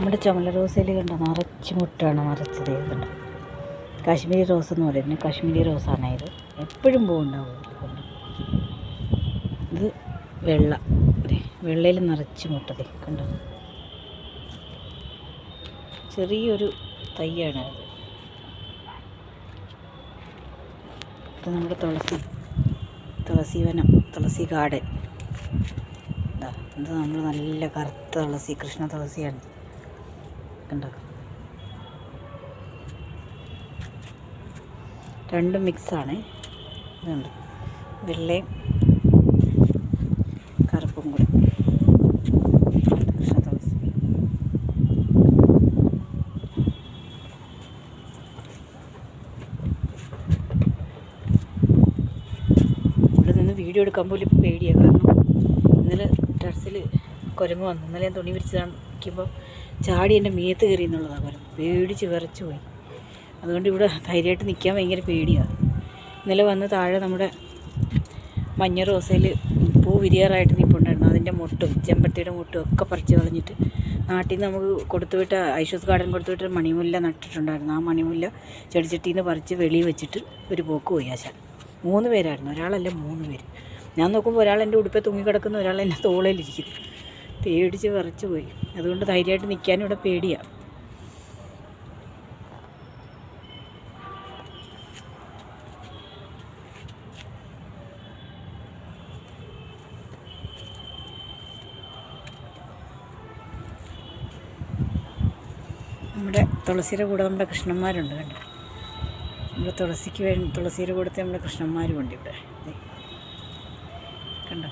നമ്മുടെ ചുമല റോസയിൽ കണ്ടോ നിറച്ച് മുട്ടാണ് നിറച്ചത്. കണ്ടോ കാശ്മീരി റോസ് എന്ന് പറയുന്നത് കാശ്മീരി റോസാണ് ഇത്. എപ്പോഴും പൂവുണ്ടാവും. ഇത് വെള്ള വെള്ളയിൽ നിറച്ച് മുട്ടതേ കണ്ടോ. ചെറിയൊരു തൈയാണ് അത്. ഇത് നമ്മുടെ തുളസി വനം, തുളസി ഗാർഡൻ. ഇത് നമ്മൾ നല്ല കറുത്ത തുളസി, കൃഷ്ണ തുളസിയാണ്. കണ്ടോ രണ്ടും മിക്സാണ്. ഇതുണ്ട് വെള്ളയും കറുപ്പും കൂടെ കൃഷ്ണ തുളസി. ഇവിടെ നിന്ന് വീഡിയോ എടുക്കാൻ പോലും ഇപ്പോൾ പേടിയാണ്. കാരണം ഇന്നലെ ടെറസിൽ കുരങ്ങ് വന്നു. ഇന്നലെ ഞാൻ തുണി വിരിച്ച് നിൽക്കുമ്പോൾ ചാടി എൻ്റെ മീയത്ത് കയറി എന്നുള്ളതാണ് കുരങ്ങ്. പേടിച്ച് വിറച്ച് പോയി. അതുകൊണ്ട് ഇവിടെ ധൈര്യമായിട്ട് നിൽക്കാൻ ഭയങ്കര പേടിയാണ്. ഇന്നലെ വന്ന് താഴെ നമ്മുടെ മഞ്ഞ റോസയിൽ പൂ വിരിയാറായിട്ട് നിൽപ്പുണ്ടായിരുന്നു. അതിൻ്റെ മുട്ടും ചെമ്പരത്തിയുടെ മുട്ടും ഒക്കെ പറിച്ച് കളഞ്ഞിട്ട് നാട്ടിൽ നിന്ന് നമുക്ക് കൊടുത്തുവിട്ട ഐഷൂസ് ഗാർഡൻ കൊടുത്തുവിട്ട മണിമുല്ല നട്ടിട്ടുണ്ടായിരുന്നു. ആ മണിമുല്ല ചെടിച്ചട്ടിയിൽ നിന്ന് പറിച്ച് വെളിയിൽ വെച്ചിട്ട് ഒരു പോക്ക് പോയി ആശാൻ. 3 പേരായിരുന്നു, ഒരാളല്ല 3 പേര്. ഞാൻ നോക്കുമ്പോൾ ഒരാൾ എൻ്റെ ഉടുപ്പെ തൂങ്ങിക്കിടക്കുന്നു, ഒരാൾ എൻ്റെ തോളയിലിരിക്കുന്നു. പേടിച്ച് വിറച്ച് പോയി. അതുകൊണ്ട് ധൈര്യമായിട്ട് നിൽക്കാനും ഇവിടെ പേടിയാണ്. നമ്മുടെ തുളസിയുടെ കൂടെ നമ്മുടെ കൃഷ്ണന്മാരുണ്ട്. കണ്ടോ നമ്മുടെ തുളസിയുടെ കൂടത്തെ നമ്മുടെ കൃഷ്ണന്മാരും ഉണ്ട് ഇവിടെ. കണ്ടോ.